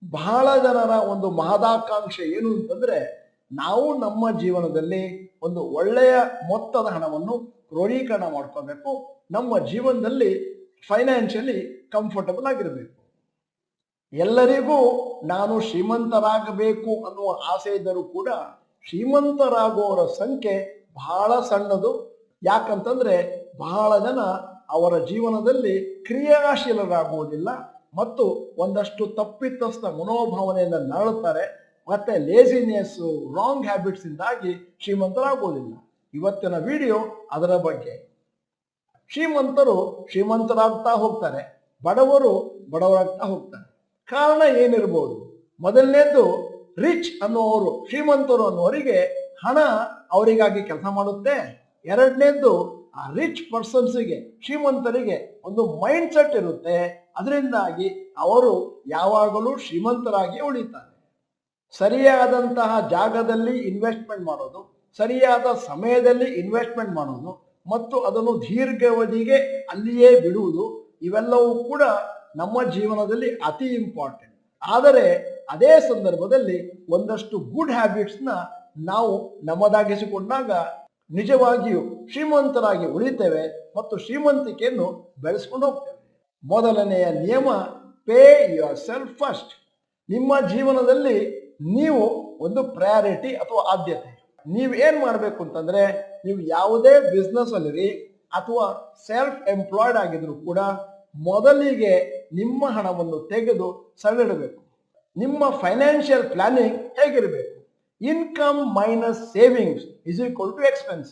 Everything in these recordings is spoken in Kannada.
ಬಹಳ ಜನರ ಒಂದು ಮಹದಾಕಾಂಕ್ಷೆ ಏನು ಅಂತಂದ್ರೆ ನಾವು ನಮ್ಮ ಜೀವನದಲ್ಲಿ ಒಂದು ಒಳ್ಳೆಯ ಮೊತ್ತದ ಹಣವನ್ನು ಕ್ರೋಢೀಕರಣ ಮಾಡ್ಕೋಬೇಕು, ನಮ್ಮ ಜೀವನದಲ್ಲಿ ಫೈನಾನ್ಷಿಯಲಿ ಕಂಫರ್ಟಬಲ್ ಆಗಿರಬೇಕು. ಎಲ್ಲರಿಗೂ ನಾನು ಶ್ರೀಮಂತರಾಗಬೇಕು ಅನ್ನುವ ಆಸೆ ಇದ್ದರೂ ಕೂಡ ಶ್ರೀಮಂತರಾಗುವವರ ಸಂಖ್ಯೆ ಬಹಳ ಸಣ್ಣದು. ಯಾಕಂತಂದ್ರೆ ಬಹಳ ಜನ ಅವರ ಜೀವನದಲ್ಲಿ ಕ್ರಿಯಾಶೀಲರಾಗುವುದಿಲ್ಲ ಮತ್ತು ಒಂದಷ್ಟು ತಪ್ಪಿತಸ್ಥ ಮನೋಭಾವನೆಯಿಂದ ನರಳುತ್ತಾರೆ. ಮತ್ತೆ ಲೇಜಿನೆಸ್, ರಾಂಗ್ ಹ್ಯಾಬಿಟ್ಸ್ ಇಂದಾಗಿ ಶ್ರೀಮಂತರಾಗುವುದಿಲ್ಲ. ಇವತ್ತಿನ ವಿಡಿಯೋ ಅದರ ಬಗ್ಗೆ. ಶ್ರೀಮಂತರು ಶ್ರೀಮಂತರಾಗ್ತಾ ಹೋಗ್ತಾರೆ, ಬಡವರು ಬಡವರಾಗ್ತಾ ಹೋಗ್ತಾರೆ. ಕಾರಣ ಏನಿರ್ಬೋದು? ಮೊದಲನೇದ್ದು, ರಿಚ್ ಅನ್ನುವರು, ಶ್ರೀಮಂತರು ಅನ್ನುವರಿಗೆ ಹಣ ಅವರಿಗಾಗಿ ಕೆಲಸ ಮಾಡುತ್ತೆ. ಎರಡನೇದ್ದು, ಆ ರಿಚ್ ಪರ್ಸನ್ಸ್ಗೆ, ಶ್ರೀಮಂತರಿಗೆ ಒಂದು ಮೈಂಡ್ ಸೆಟ್ ಇರುತ್ತೆ, ಅದರಿಂದಾಗಿ ಅವರು ಯಾವಾಗಲೂ ಶ್ರೀಮಂತರಾಗಿ ಉಳಿತಾರೆ. ಸರಿಯಾದಂತಹ ಜಾಗದಲ್ಲಿ ಇನ್ವೆಸ್ಟ್ಮೆಂಟ್ ಮಾಡೋದು, ಸರಿಯಾದ ಸಮಯದಲ್ಲಿ ಇನ್ವೆಸ್ಟ್ಮೆಂಟ್ ಮಾಡೋದು ಮತ್ತು ಅದನ್ನು ದೀರ್ಘಾವಧಿಗೆ ಅಲ್ಲಿಯೇ ಬಿಡುವುದು, ಇವೆಲ್ಲವೂ ಕೂಡ ನಮ್ಮ ಜೀವನದಲ್ಲಿ ಅತಿ ಇಂಪಾರ್ಟೆಂಟ್. ಆದರೆ ಅದೇ ಸಂದರ್ಭದಲ್ಲಿ ಒಂದಷ್ಟು ಗುಡ್ ಹ್ಯಾಬಿಟ್ಸ್ನ ನಾವು ನಮ್ಮದಾಗಿಸಿಕೊಂಡಾಗ ನಿಜವಾಗಿಯೂ ಶ್ರೀಮಂತರಾಗಿ ಉಳಿತೇವೆ ಮತ್ತು ಶ್ರೀಮಂತಿಕೆಯನ್ನು ಬೆಳೆಸ್ಕೊಂಡು ಹೋಗ್ತೇವೆ. ಮೊದಲನೆಯ ನಿಯಮ, ಪೇ ಯುವರ್ ಸೆಲ್ಫ್ ಫಸ್ಟ್. ನಿಮ್ಮ ಜೀವನದಲ್ಲಿ ನೀವು ಒಂದು ಪ್ರಯಾರಿಟಿ ಅಥವಾ ಆದ್ಯತೆ. ನೀವು ಏನ್ ಮಾಡಬೇಕು ಅಂತಂದ್ರೆ, ನೀವು ಯಾವುದೇ ಬಿಸ್ನೆಸ್ ಅಲ್ಲಿ ಅಥವಾ ಸೆಲ್ಫ್ ಎಂಪ್ಲಾಯ್ಡ್ ಆಗಿದ್ರು ಕೂಡ ಮೊದಲಿಗೆ ನಿಮ್ಮ ಹಣವನ್ನು ತೆಗೆದು ಸಣ್ಣಿಡಬೇಕು. ನಿಮ್ಮ ಫೈನಾನ್ಷಿಯಲ್ ಪ್ಲಾನಿಂಗ್ ಹೇಗಿರಬೇಕು? Income minus savings is equal to expense.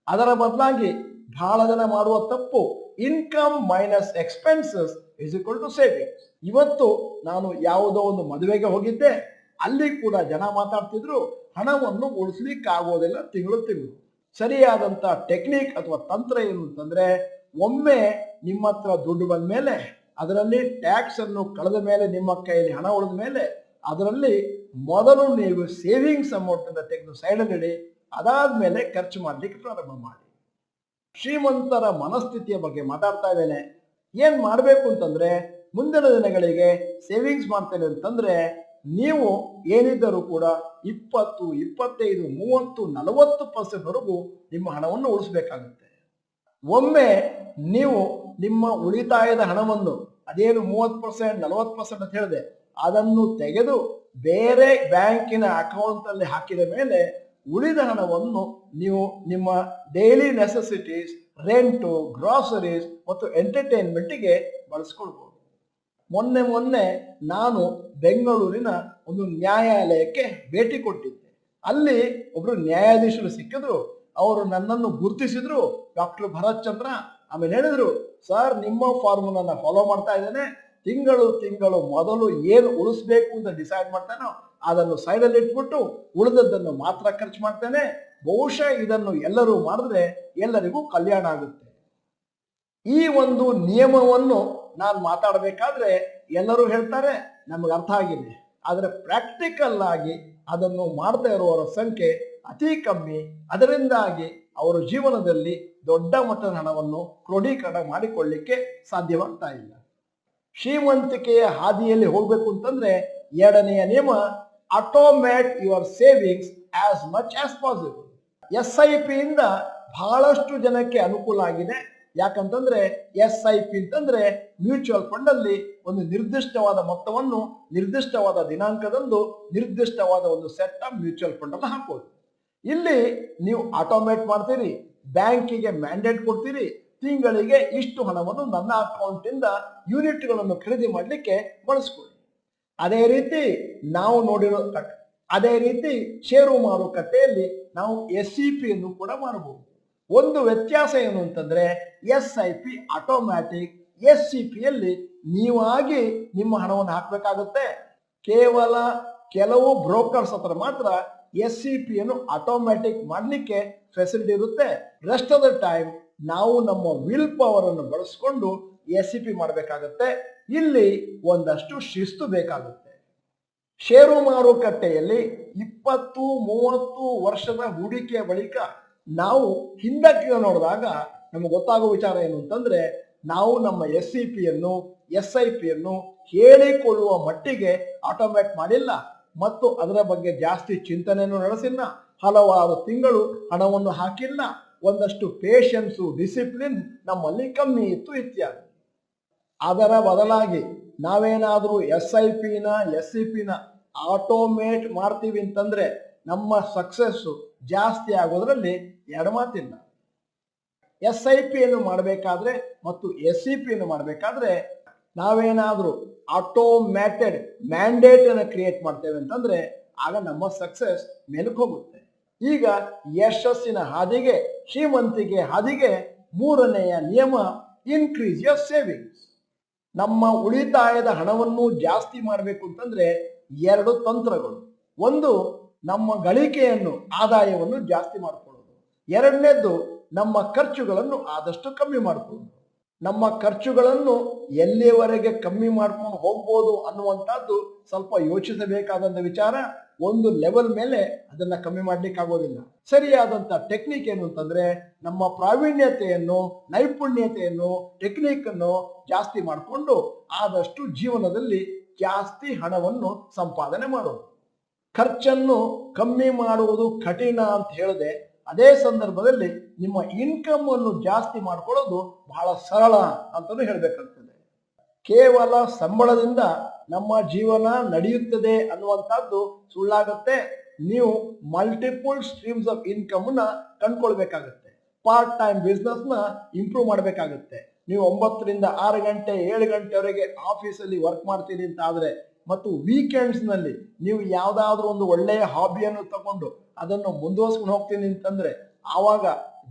ಅದರ ಬದಲಾಗಿ ಬಹಳ ಜನ ಮಾಡುವ ತಪ್ಪು, income minus expenses is equal to savings. ಇವತ್ತು ನಾನು ಯಾವುದೋ ಒಂದು ಮದುವೆಗೆ ಹೋಗಿದ್ದೆ, ಅಲ್ಲಿ ಕೂಡ ಜನ ಮಾತಾಡ್ತಿದ್ರು, ಹಣವನ್ನು ಉಳಿಸ್ಲಿಕ್ಕೆ ಆಗೋದಿಲ್ಲ ತಿಂಗಳು. ಸರಿಯಾದಂತ ಟೆಕ್ನಿಕ್ ಅಥವಾ ತಂತ್ರ ಏನು ಅಂತಂದ್ರೆ, ಒಮ್ಮೆ ನಿಮ್ಮ ಹತ್ರ ದುಡ್ಡು ಬಂದ ಮೇಲೆ, ಅದರಲ್ಲಿ ಟ್ಯಾಕ್ಸ್ ಅನ್ನು ಕಳೆದ ಮೇಲೆ, ನಿಮ್ಮ ಕೈಯಲ್ಲಿ ಹಣ ಉಳಿದ ಮೇಲೆ, ಅದರಲ್ಲಿ ಮೊದಲು ನೀವು ಸೇವಿಂಗ್ಸ್ ಅಮೌಂಟ್ ಅನ್ನು ತೆಗೆದು ಸೈಡಲ್ಲಿ ಇಡಿ, ಅದಾದ್ಮೇಲೆ ಖರ್ಚು ಮಾಡ್ಲಿಕ್ಕೆ ಪ್ರಾರಂಭ ಮಾಡಿ. ಶ್ರೀಮಂತರ ಮನಸ್ಥಿತಿಯ ಬಗ್ಗೆ ಮಾತಾಡ್ತಾ ಇದ್ದೇನೆ. ಏನ್ ಮಾಡ್ಬೇಕು ಅಂತಂದ್ರೆ, ಮುಂದಿನ ದಿನಗಳಿಗೆ ಸೇವಿಂಗ್ಸ್ ಮಾಡ್ತೇನೆ ಅಂತಂದ್ರೆ ನೀವು ಏನಿದ್ದರೂ ಕೂಡ 20, 25, 30, 40% ವರೆಗೂ ನಿಮ್ಮ ಹಣವನ್ನು ಉಳಿಸ್ಬೇಕಾಗುತ್ತೆ. ಒಮ್ಮೆ ನೀವು ನಿಮ್ಮ ಉಳಿತಾಯದ ಹಣವನ್ನು, ಅದೇನು 30%, 40% ಅಂತ ಹೇಳಿದೆ, ಅದನ್ನು ತೆಗೆದು ಬೇರೆ ಬ್ಯಾಂಕಿನ ಅಕೌಂಟ್ ಅಲ್ಲಿ ಹಾಕಿದ ಮೇಲೆ ಉಳಿದ ಹಣವನ್ನು ನೀವು ನಿಮ್ಮ ಡೈಲಿ ನೆಸೆಸಿಟೀಸ್, ರೆಂಟು, ಗ್ರಾಸರೀಸ್ ಮತ್ತು ಎಂಟರ್ಟೈನ್ಮೆಂಟ್ಗೆ ಬಳಸ್ಕೊಳ್ಬಹುದು. ಮೊನ್ನೆ ನಾನು ಬೆಂಗಳೂರಿನ ಒಂದು ನ್ಯಾಯಾಲಯಕ್ಕೆ ಭೇಟಿ ಕೊಟ್ಟಿದ್ದೆ. ಅಲ್ಲಿ ಒಬ್ರು ನ್ಯಾಯಾಧೀಶರು ಸಿಕ್ಕಿದ್ರು. ಅವರು ನನ್ನನ್ನು ಗುರುತಿಸಿದ್ರು, ಡಾಕ್ಟರ್ ಭರತ್ ಚಂದ್ರ. ಆಮೇಲೆ ಹೇಳಿದ್ರು, ಸರ್ ನಿಮ್ಮ ಫಾರ್ಮುಲಾ ನಾನು ಫಾಲೋ ಮಾಡ್ತಾ ಇದ್ದೇನೆ, ತಿಂಗಳು ಮೊದಲು ಏನು ಉಳಿಸ್ಬೇಕು ಅಂತ ಡಿಸೈಡ್ ಮಾಡ್ತೇನೋ ಅದನ್ನು ಸೈಡಲ್ಲಿ ಇಟ್ಬಿಟ್ಟು ಉಳಿದದ್ದನ್ನು ಮಾತ್ರ ಖರ್ಚು ಮಾಡ್ತೇನೆ. ಬಹುಶಃ ಇದನ್ನು ಎಲ್ಲರೂ ಮಾಡಿದ್ರೆ ಎಲ್ಲರಿಗೂ ಕಲ್ಯಾಣ ಆಗುತ್ತೆ. ಈ ಒಂದು ನಿಯಮವನ್ನು ನಾನು ಮಾತಾಡಬೇಕಾದ್ರೆ ಎಲ್ಲರೂ ಹೇಳ್ತಾರೆ ನಮಗೆ ಅರ್ಥ ಆಗಿದೆ, ಆದರೆ ಪ್ರಾಕ್ಟಿಕಲ್ ಆಗಿ ಅದನ್ನು ಮಾಡ್ತಾ ಇರುವವರ ಸಂಖ್ಯೆ ಅತಿ ಕಮ್ಮಿ. ಅದರಿಂದಾಗಿ ಅವರ ಜೀವನದಲ್ಲಿ ದೊಡ್ಡ ಮಟ್ಟದ ಹಣವನ್ನು ಕ್ರೋಢೀಕರಣ ಮಾಡಿಕೊಳ್ಳಿಕ್ಕೆ ಸಾಧ್ಯವಾಗ್ತಾ ಇಲ್ಲ. ಶ್ರೀಮಂತಿಕೆಯ ಹಾದಿಯಲ್ಲಿ ಹೋಗ್ಬೇಕು ಅಂತಂದ್ರೆ ಎರಡನೆಯ ನಿಯಮ, automate your savings as much as possible. SIP ಇಂದ ಬಹಳಷ್ಟು ಜನಕ್ಕೆ ಅನುಕೂಲ ಆಗಿದೆ. ಯಾಕಂತಂದ್ರೆ SIP ಅಂತಂದ್ರೆ ಮ್ಯೂಚುವಲ್ ಫಂಡ್ ಅಲ್ಲಿ ಒಂದು ನಿರ್ದಿಷ್ಟವಾದ ಮೊತ್ತವನ್ನು ನಿರ್ದಿಷ್ಟವಾದ ದಿನಾಂಕದಂದು ನಿರ್ದಿಷ್ಟವಾದ ಒಂದು ಸೆಟ್ ಆಫ್ ಮ್ಯೂಚುವಲ್ ಫಂಡ್ ಅನ್ನು ಹಾಕೋದು. ಇಲ್ಲಿ ನೀವು ಆಟೋಮೇಟ್ ಮಾಡ್ತೀರಿ, ಬ್ಯಾಂಕಿಗೆ ಮ್ಯಾಂಡೇಟ್ ಕೊಡ್ತೀರಿ, ತಿಂಗಳಿಗೆ ಇಷ್ಟು ಹಣವನ್ನು ನನ್ನ ಅಕೌಂಟ್ ಇಂದ ಯೂನಿಟ್ಗಳನ್ನು ಖರೀದಿ ಮಾಡಲಿಕ್ಕೆ ಬಳಸ್ಕೊಳ್ಳಿ. ಅದೇ ರೀತಿ ನಾವು ನೋಡಿರೋ ಅದೇ ರೀತಿ ಷೇರು ಮಾರುಕಟ್ಟೆಯಲ್ಲಿ ನಾವು SEP ಅನ್ನು ಕೂಡ ಮಾಡಬಹುದು. ಒಂದು ವ್ಯತ್ಯಾಸ ಏನು ಅಂತಂದ್ರೆ, SIP ಆಟೋಮ್ಯಾಟಿಕ್, SCP ಯಲ್ಲಿ ನೀವಾಗಿ ನಿಮ್ಮ ಹಣವನ್ನು ಹಾಕಬೇಕಾಗುತ್ತೆ. ಕೇವಲ ಕೆಲವು ಬ್ರೋಕರ್ಸ್ ಹತ್ರ ಮಾತ್ರ SCP ಅನ್ನು ಆಟೋಮ್ಯಾಟಿಕ್ ಮಾಡಲಿಕ್ಕೆ ಫೆಸಿಲಿಟಿ ಇರುತ್ತೆ. ರೆಸ್ಟ್ ಆಫ್ ದ ಟೈಮ್ ನಾವು ನಮ್ಮ ವಿಲ್ ಪವರ್ ಅನ್ನು ಬಳಸಿಕೊಂಡು SCP ಮಾಡಬೇಕಾಗುತ್ತೆ. ಇಲ್ಲಿ ಒಂದಷ್ಟು ಶಿಸ್ತು ಬೇಕಾಗುತ್ತೆ. ಷೇರು ಮಾರುಕಟ್ಟೆಯಲ್ಲಿ 20-30 ವರ್ಷದ ಹೂಡಿಕೆಯ ಬಳಿಕ ನಾವು ಹಿಂದಕ್ಕೆ ನೋಡಿದಾಗ ನಮಗೆ ಗೊತ್ತಾಗುವ ವಿಚಾರ ಏನು ಅಂತಂದ್ರೆ, ನಾವು ನಮ್ಮ SCP ಅನ್ನು SIP-ಯನ್ನು ಹೇಳಿಕೊಳ್ಳುವ ಮಟ್ಟಿಗೆ ಆಟೋಮೇಟ್ ಮಾಡಿಲ್ಲ ಮತ್ತು ಅದರ ಬಗ್ಗೆ ಜಾಸ್ತಿ ಚಿಂತನೆಯನ್ನು ನಡೆಸಿಲ್ಲ. ಹಲವಾರು ತಿಂಗಳು ಹಣವನ್ನು ಹಾಕಿಲ್ಲ. ಒಂದಷ್ಟು ಪೇಷನ್ಸು, ಡಿಸಿಪ್ಲಿನ್ ನಮ್ಮಲ್ಲಿ ಕಮ್ಮಿ ಇತ್ತು ಇತ್ಯಾದಿ. ಅದರ ಬದಲಾಗಿ ನಾವೇನಾದರೂ SIP-ನ SCP-ನ ಆಟೋಮೇಟ್ ಮಾಡ್ತೀವಿ ಅಂತಂದ್ರೆ ನಮ್ಮ ಸಕ್ಸಸ್ಸು ಜಾಸ್ತಿ ಆಗೋದ್ರಲ್ಲಿ ಎಡಮಾತಿಲ್ಲ. SIP-ಯನ್ನು ಮಾಡಬೇಕಾದ್ರೆ ಮತ್ತು SCP-ಯನ್ನು ಮಾಡಬೇಕಾದ್ರೆ ನಾವೇನಾದರೂ ಆಟೋಮ್ಯಾಟೆಡ್ ಮ್ಯಾಂಡೇಟ್ ಅನ್ನು ಕ್ರಿಯೇಟ್ ಮಾಡ್ತೇವೆ ಅಂತಂದ್ರೆ ಆಗ ನಮ್ಮ ಸಕ್ಸಸ್ ಮೇಲಕ್ಕೆ ಹೋಗುತ್ತೆ. ಈಗ ಯಶಸ್ಸಿನ ಹಾದಿಗೆ, ಶ್ರೀಮಂತಿಕೆ ಹಾದಿಗೆ ಮೂರನೆಯ ನಿಯಮ, ಇನ್ಕ್ರೀಸ್ ಯೋರ್ ಸೇವಿಂಗ್ಸ್. ನಮ್ಮ ಉಳಿತಾಯದ ಹಣವನ್ನು ಜಾಸ್ತಿ ಮಾಡಬೇಕು ಅಂತಂದ್ರೆ ಎರಡು ತಂತ್ರಗಳು. ಒಂದು, ನಮ್ಮ ಗಳಿಕೆಯನ್ನು, ಆದಾಯವನ್ನು ಜಾಸ್ತಿ ಮಾಡಿಕೊಳ್ಳೋದು. ಎರಡನೇದ್ದು, ನಮ್ಮ ಖರ್ಚುಗಳನ್ನು ಆದಷ್ಟು ಕಮ್ಮಿ ಮಾಡಿಕೊಳ್ಳೋದು. ನಮ್ಮ ಖರ್ಚುಗಳನ್ನು ಎಲ್ಲಿಯವರೆಗೆ ಕಮ್ಮಿ ಮಾಡ್ಕೊಂಡು ಹೋಗ್ಬೋದು ಅನ್ನುವಂಥದ್ದು ಸ್ವಲ್ಪ ಯೋಚಿಸಬೇಕಾದಂಥ ವಿಚಾರ. ಒಂದು ಲೆವೆಲ್ ಮೇಲೆ ಅದನ್ನ ಕಮ್ಮಿ ಮಾಡ್ಲಿಕ್ಕೆ ಆಗೋದಿಲ್ಲ. ಸರಿಯಾದಂತ ಟೆಕ್ನಿಕ್ ಏನು ಅಂತಂದ್ರೆ ನಮ್ಮ ಪ್ರಾವೀಣ್ಯತೆಯನ್ನು, ನೈಪುಣ್ಯತೆಯನ್ನು, ಟೆಕ್ನಿಕ್ ಅನ್ನು ಜಾಸ್ತಿ ಮಾಡಿಕೊಂಡು ಆದಷ್ಟು ಜೀವನದಲ್ಲಿ ಜಾಸ್ತಿ ಹಣವನ್ನು ಸಂಪಾದನೆ ಮಾಡೋದು. ಖರ್ಚನ್ನು ಕಮ್ಮಿ ಮಾಡುವುದು ಕಠಿಣ ಅಂತ ಹೇಳಿದೆ, ಅದೇ ಸಂದರ್ಭದಲ್ಲಿ ನಿಮ್ಮ ಇನ್ಕಮ್ ಅನ್ನು ಜಾಸ್ತಿ ಮಾಡ್ಕೊಳ್ಳೋದು ಬಹಳ ಸರಳ ಅಂತಾನು ಹೇಳ್ಬೇಕಾಗ್ತದೆ. ಕೇವಲ ಸಂಬಳದಿಂದ ನಮ್ಮ ಜೀವನ ನಡೆಯುತ್ತದೆ ಅನ್ನುವಂಥದ್ದು ಸುಳ್ಳಾಗತ್ತೆ. ನೀವು ಮಲ್ಟಿಪಲ್ ಸ್ಟ್ರೀಮ್ಸ್ ಆಫ್ ಇನ್ಕಮ್ ನ ಕಂಡ್ಕೊಳ್ಬೇಕಾಗತ್ತೆ. ಪಾರ್ಟ್ ಟೈಮ್ ಬಿಸ್ನೆಸ್ ನ ಇಂಪ್ರೂವ್ ಮಾಡಬೇಕಾಗುತ್ತೆ. ನೀವು 9 ರಿಂದ 6 ಗಂಟೆ 7 ಗಂಟೆವರೆಗೆ ಆಫೀಸಲ್ಲಿ ವರ್ಕ್ ಮಾಡ್ತೀರಿ ಅಂತ ಆದ್ರೆ ಮತ್ತು ವೀಕೆಂಡ್ಸ್ ನಲ್ಲಿ ನೀವು ಯಾವ್ದಾದ್ರೂ ಒಂದು ಒಳ್ಳೆಯ ಹಾಬಿಯನ್ನು ತಗೊಂಡು ಅದನ್ನು ಮುಂದುವರ್ಸ್ಕೊಂಡು ಹೋಗ್ತೀನಿ ಅಂತಂದ್ರೆ ಆವಾಗ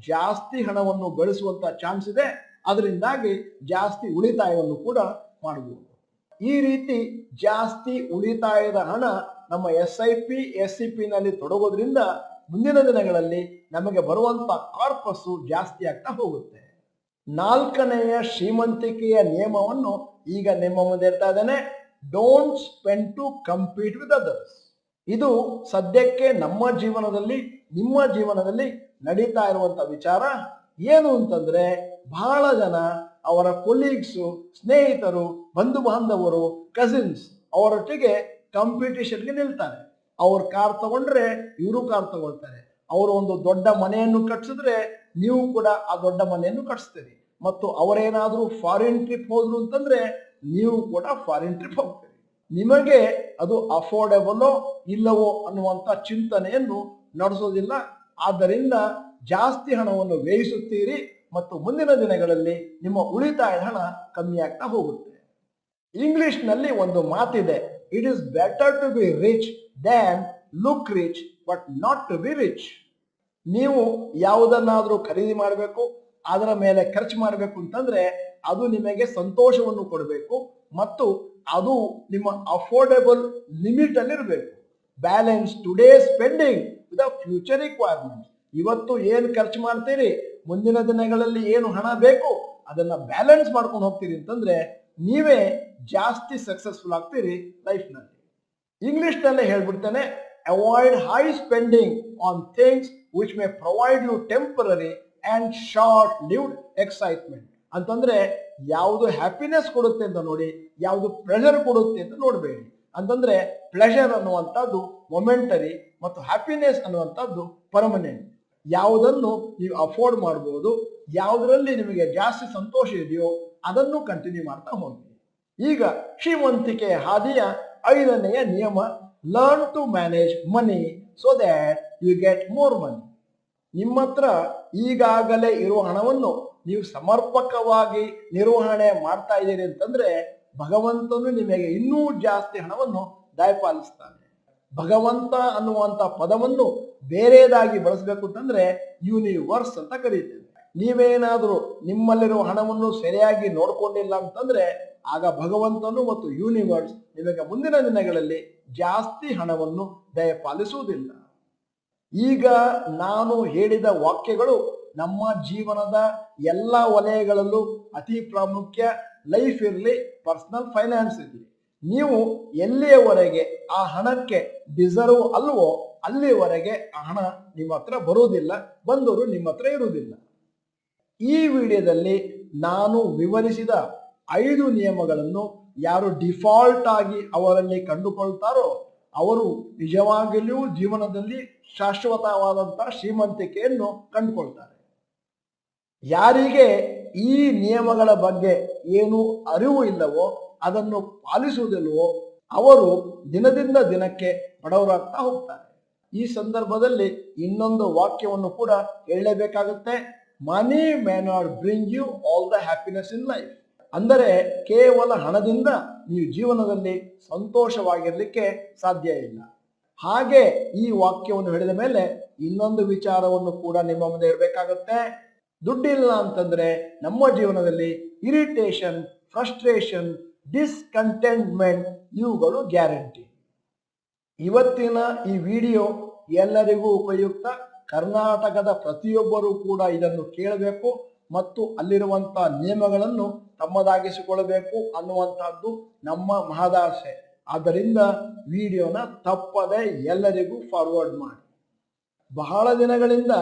ಜಾಸ್ತಿ ಹಣವನ್ನು ಗಳಿಸುವಂತ ಚಾನ್ಸ್ ಇದೆ. ಅದರಿಂದಾಗಿ ಜಾಸ್ತಿ ಉಳಿತಾಯವನ್ನು ಕೂಡ ಮಾಡಬಹುದು. ಈ ರೀತಿ ಜಾಸ್ತಿ ಉಳಿತಾಯದ ಹಣ ನಮ್ಮ SIP SCP ನಲ್ಲಿ ತೊಡಗೋದ್ರಿಂದ ಮುಂದಿನ ದಿನಗಳಲ್ಲಿ ನಮಗೆ ಬರುವಂತ ಕಾರ್ಪಸ್ಸು ಜಾಸ್ತಿ ಆಗ್ತಾ ಹೋಗುತ್ತೆ. ನಾಲ್ಕನೆಯ ಶ್ರೀಮಂತಿಕೆಯ ನಿಯಮವನ್ನು ಈಗ ನಿಮ್ಮ ಮುಂದೆ ಇರ್ತಾ ಇದ್ದೇನೆ. Don't spend to compete with others. ಇದು ಸದ್ಯಕ್ಕೆ ನಮ್ಮ ಜೀವನದಲ್ಲಿ, ನಿಮ್ಮ ಜೀವನದಲ್ಲಿ ನಡೀತಾ ಇರುವಂತ ವಿಚಾರ. ಏನು ಅಂತಂದ್ರೆ ಬಹಳ ಜನ ಅವರ ಕೊಲೀಗ್ಸು, ಸ್ನೇಹಿತರು, ಬಂಧು ಬಾಂಧವರು, ಕಸಿನ್ಸ್ ಅವರೊಟ್ಟಿಗೆ ಕಾಂಪಿಟಿಷನ್ಗೆ ನಿಲ್ತಾರೆ. ಅವ್ರ ಕಾರ್ ತಗೊಂಡ್ರೆ ಇವರು ಕಾರ್ ತಗೊಳ್ತಾರೆ. ಅವರು ಒಂದು ದೊಡ್ಡ ಮನೆಯನ್ನು ಕಟ್ಸಿದ್ರೆ ನೀವು ಕೂಡ ಆ ದೊಡ್ಡ ಮನೆಯನ್ನು ಕಟ್ಸ್ತೀರಿ. ಮತ್ತು ಅವರೇನಾದ್ರೂ ಫಾರಿನ್ ಟ್ರಿಪ್ ಹೋದ್ರು ಅಂತಂದ್ರೆ ನೀವು ಕೂಡ ಫಾರಿನ್ ಟ್ರಿಪ್ ಹೋಗ್ತೀರಿ. ನಿಮಗೆ ಅದು ಅಫೋರ್ಡೆಬಲೋ ಇಲ್ಲವೋ ಅನ್ನುವಂತ ಚಿಂತನೆಯನ್ನು ನಡೆಸೋದಿಲ್ಲ. ಆದ್ದರಿಂದ ಜಾಸ್ತಿ ಹಣವನ್ನು ವ್ಯಯಿಸುತ್ತೀರಿ ಮತ್ತು ಮುಂದಿನ ದಿನಗಳಲ್ಲಿ ನಿಮ್ಮ ಉಳಿತಾಯದ ಹಣ ಕಮ್ಮಿ ಆಗ್ತಾ ಹೋಗುತ್ತೆ. ಇಂಗ್ಲಿಷ್ ನಲ್ಲಿ ಒಂದು ಮಾತಿದೆ, it is better to be rich than look rich but not to be rich. ನೀವು ಯಾವುದನ್ನಾದ್ರೂ ಖರೀದಿ ಮಾಡಬೇಕು, ಅದರ ಮೇಲೆ ಖರ್ಚು ಮಾಡಬೇಕು ಅಂತಂದ್ರೆ ಅದು ನಿಮಗೆ ಸಂತೋಷವನ್ನು ಕೊಡಬೇಕು ಮತ್ತು ಅದು ನಿಮ್ಮ ಅಫೋರ್ಡೆಬಲ್ ಲಿಮಿಟ್ ಅಲ್ಲಿ ಇರಬೇಕು. Balance today spending with future requirement. ಇವತ್ತು ಏನು ಖರ್ಚು ಮಾಡ್ತೀರಿ, ಮುಂದಿನ ದಿನಗಳಲ್ಲಿ ಏನು ಹಣ ಬೇಕು ಅದನ್ನ ಬ್ಯಾಲೆನ್ಸ್ ಮಾಡ್ಕೊಂಡು ಹೋಗ್ತೀರಿ ಅಂತಂದ್ರೆ ನೀವೇ ಜಾಸ್ತಿ ಸಕ್ಸಸ್ಫುಲ್ ಆಗ್ತೀರಿ ಲೈಫ್ ನಲ್ಲಿ. ಇಂಗ್ಲಿಷ್ ನಲ್ಲೇ ಹೇಳ್ಬಿಡ್ತೇನೆ, avoid high spending on things which may provide you temporary and short lived excitement. ಅಂತಂದ್ರೆ ಯಾವುದು ಹ್ಯಾಪಿನೆಸ್ ಕೊಡುತ್ತೆ ಅಂತ ನೋಡಿ, ಯಾವುದು ಪ್ಲೆಷರ್ ಕೊಡುತ್ತೆ ಅಂತ ನೋಡಬೇಡಿ. ಅಂತಂದ್ರೆ ಪ್ಲೆಷರ್ ಅನ್ನುವಂಥದ್ದು ಮೊಮೆಂಟರಿ ಮತ್ತು ಹ್ಯಾಪಿನೆಸ್ ಅನ್ನುವಂಥದ್ದು ಪರ್ಮನೆಂಟ್. ಯಾವುದನ್ನು ನೀವು ಅಫೋರ್ಡ್ ಮಾಡಬಹುದು, ಯಾವುದರಲ್ಲಿ ನಿಮಗೆ ಜಾಸ್ತಿ ಸಂತೋಷ ಇದೆಯೋ ಅದನ್ನು ಕಂಟಿನ್ಯೂ ಮಾಡ್ತಾ ಹೋಗಿ. ಈಗ ಶ್ರೀಮಂತಿಕೆಯ ಹಾದಿಯ 5ನೆಯ ನಿಯಮ, learn to manage money so that you get more money. ನಿಮ್ಮ ಹತ್ರ ಈಗಾಗಲೇ ಇರುವ ಹಣವನ್ನು ನೀವು ಸಮರ್ಪಕವಾಗಿ ನಿರ್ವಹಣೆ ಮಾಡ್ತಾ ಇದ್ದೀರಿ ಅಂತಂದ್ರೆ ಭಗವಂತನು ನಿಮಗೆ ಇನ್ನೂ ಜಾಸ್ತಿ ಹಣವನ್ನು ದಯಪಾಲಿಸ್ತಾನೆ. ಭಗವಂತ ಅನ್ನುವಂತ ಪದವನ್ನು ಬೇರೆದಾಗಿ ಬಳಸಬೇಕು ಅಂತಂದ್ರೆ ಯೂನಿವರ್ಸ್ ಅಂತ ಕರೀತೇವೆ. ನೀವೇನಾದ್ರೂ ನಿಮ್ಮಲ್ಲಿರುವ ಹಣವನ್ನು ಸರಿಯಾಗಿ ನೋಡ್ಕೊಂಡಿಲ್ಲ ಅಂತಂದ್ರೆ ಆಗ ಭಗವಂತನು ಮತ್ತು ಯೂನಿವರ್ಸ್ ನಿಮಗೆ ಮುಂದಿನ ದಿನಗಳಲ್ಲಿ ಜಾಸ್ತಿ ಹಣವನ್ನು ದಯಪಾಲಿಸುವುದಿಲ್ಲ. ಈಗ ನಾನು ಹೇಳಿದ ವಾಕ್ಯಗಳು ನಮ್ಮ ಜೀವನದ ಎಲ್ಲ ವಲಯಗಳಲ್ಲೂ ಅತಿ ಪ್ರಾಮುಖ್ಯ. ಲೈಫ್ ಇರಲಿ, ಪರ್ಸನಲ್ ಫೈನಾನ್ಸ್ ಇರಲಿ, ನೀವು ಎಲ್ಲಿಯವರೆಗೆ ಆ ಹಣಕ್ಕೆ ಡಿಸರ್ವ್ ಅಲ್ವೋ ಅಲ್ಲಿವರೆಗೆ ಆ ಹಣ ನಿಮ್ಮ ಹತ್ರ ಬರುವುದಿಲ್ಲ, ಬಂದವರು ನಿಮ್ಮ ಹತ್ರ ಇರುವುದಿಲ್ಲ. ಈ ವಿಡಿಯೋದಲ್ಲಿ ನಾನು ವಿವರಿಸಿದ 5 ನಿಯಮಗಳನ್ನು ಯಾರು ಡಿಫಾಲ್ಟ್ ಆಗಿ ಅವರಲ್ಲಿ ಕಂಡುಕೊಳ್ತಾರೋ ಅವರು ನಿಜವಾಗಿಯೂ ಜೀವನದಲ್ಲಿ ಶಾಶ್ವತವಾದಂತಹ ಶ್ರೀಮಂತಿಕೆಯನ್ನು ಕಂಡುಕೊಳ್ತಾರೆ. ಯಾರಿಗೆ ಈ ನಿಯಮಗಳ ಬಗ್ಗೆ ಏನು ಅರಿವು ಇಲ್ಲವೋ, ಅದನ್ನು ಪಾಲಿಸುವುದಿಲ್ಲವೋ ಅವರು ದಿನದಿಂದ ದಿನಕ್ಕೆ ಬಡವರಾಗ್ತಾ ಹೋಗ್ತಾರೆ. ಈ ಸಂದರ್ಭದಲ್ಲಿ ಇನ್ನೊಂದು ವಾಕ್ಯವನ್ನು ಕೂಡ ಹೇಳಲೇಬೇಕಾಗುತ್ತೆ. Money may not bring you all the happiness in life. ಅಂದರೆ ಕೇವಲ ಹಣದಿಂದ ನೀವು ಜೀವನದಲ್ಲಿ ಸಂತೋಷವಾಗಿರ್ಲಿಕ್ಕೆ ಸಾಧ್ಯ ಇಲ್ಲ. ಹಾಗೆ ಈ ವಾಕ್ಯವನ್ನು ಹೇಳಿದ ಮೇಲೆ ಇನ್ನೊಂದು ವಿಚಾರವನ್ನು ಕೂಡ ನಿಮ್ಮ ಮುಂದೆ ಇಡಬೇಕಾಗುತ್ತೆ. ದುಡ್ಡಿಲ್ಲ ಅಂತಂದ್ರೆ ನಮ್ಮ ಜೀವನದಲ್ಲಿ ಇರಿಟೇಷನ್, ಫ್ರಸ್ಟ್ರೇಷನ್, ಡಿಸ್ಕಂಟೆಂಟ್ಮೆಂಟ್ ಇವುಗಳು ಗ್ಯಾರಂಟಿ. ಇವತ್ತಿನ ಈ ವಿಡಿಯೋ ಎಲ್ಲರಿಗೂ ಉಪಯುಕ್ತ. ಕರ್ನಾಟಕದ ಪ್ರತಿಯೊಬ್ಬರೂ ಕೂಡ ಇದನ್ನು ಕೇಳಬೇಕು ಮತ್ತು ಅಲ್ಲಿರುವಂತಹ ನಿಯಮಗಳನ್ನು ತಮ್ಮದಾಗಿಸಿಕೊಳ್ಳಬೇಕು ಅನ್ನುವಂತಹದ್ದು ನಮ್ಮ ಮಹದಾಸೆ. ಆದ್ದರಿಂದ ವಿಡಿಯೋನ ತಪ್ಪದೆ ಎಲ್ಲರಿಗೂ ಫಾರ್ವರ್ಡ್ ಮಾಡಿ. ಬಹಳ ದಿನಗಳಿಂದ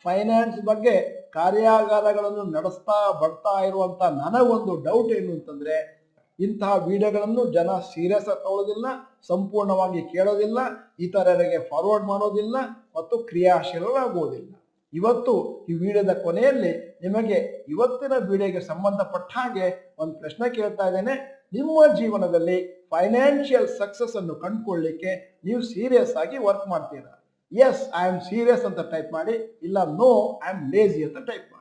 ಫೈನಾನ್ಸ್ ಬಗ್ಗೆ ಕಾರ್ಯಾಗಾರಗಳನ್ನು ನಡೆಸ್ತಾ ಬರ್ತಾ ಇರುವಂತ ನನಗೊಂದು ಡೌಟ್ ಏನು ಅಂತಂದ್ರೆ, ಇಂತಹ ವಿಡಿಯೋಗಳನ್ನು ಜನ ಸೀರಿಯಸ್ ತಗೊಳ್ಳೋದಿಲ್ಲ, ಸಂಪೂರ್ಣವಾಗಿ ಕೇಳೋದಿಲ್ಲ, ಇತರರಿಗೆ ಫಾರ್ವರ್ಡ್ ಮಾಡೋದಿಲ್ಲ ಮತ್ತು ಕ್ರಿಯಾಶೀಲರಾಗುವುದಿಲ್ಲ. ಇವತ್ತು ಈ ವಿಡಿಯೋದ ಕೊನೆಯಲ್ಲಿ ನಿಮಗೆ ಇವತ್ತಿನ ವಿಡಿಯೋಗೆ ಸಂಬಂಧಪಟ್ಟ ಹಾಗೆ ಒಂದು ಪ್ರಶ್ನೆ ಕೇಳ್ತಾ ಇದ್ದೇನೆ. ನಿಮ್ಮ ಜೀವನದಲ್ಲಿ ಫೈನಾನ್ಷಿಯಲ್ ಸಕ್ಸಸ್ ಅನ್ನು ಕಂಡುಕೊಳ್ಳಿಕ್ಕೆ ನೀವು ಸೀರಿಯಸ್ ಆಗಿ ವರ್ಕ್ ಮಾಡ್ತೀರಾ? ಎಸ್, ಐ ಆಮ್ ಸೀರಿಯಸ್ ಅಂತ ಟೈಪ್ ಮಾಡಿ, ಇಲ್ಲ ನೋ ಐ ಆಮ್ ಲೇಜಿ ಅಂತ ಟೈಪ್ ಮಾಡಿ.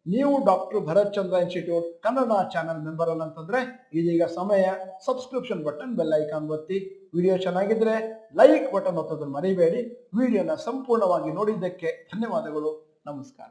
ನೀವು ಡಾಕ್ಟರ್ ಭರತ್ ಚಂದ್ರ ಇನ್ಸ್ಟಿಟ್ಯೂಟ್ ಕನ್ನಡ ಚಾನಲ್ ಮೆಂಬರ್ ಅಲ್ಲ ಅಂತಂದ್ರೆ ಇದೀಗ ಸಮಯ. ಸಬ್ಸ್ಕ್ರಿಪ್ಷನ್ ಬಟನ್, ಬೆಲ್ ಐಕಾನ್ ಒತ್ತಿ. ವಿಡಿಯೋ ಚೆನ್ನಾಗಿದ್ರೆ ಲೈಕ್ ಬಟನ್ ಒತ್ತೋದನ್ನು ಮರಿಬೇಡಿ. ವಿಡಿಯೋನ ಸಂಪೂರ್ಣವಾಗಿ ನೋಡಿದ್ದಕ್ಕೆ ಧನ್ಯವಾದಗಳು. ನಮಸ್ಕಾರ.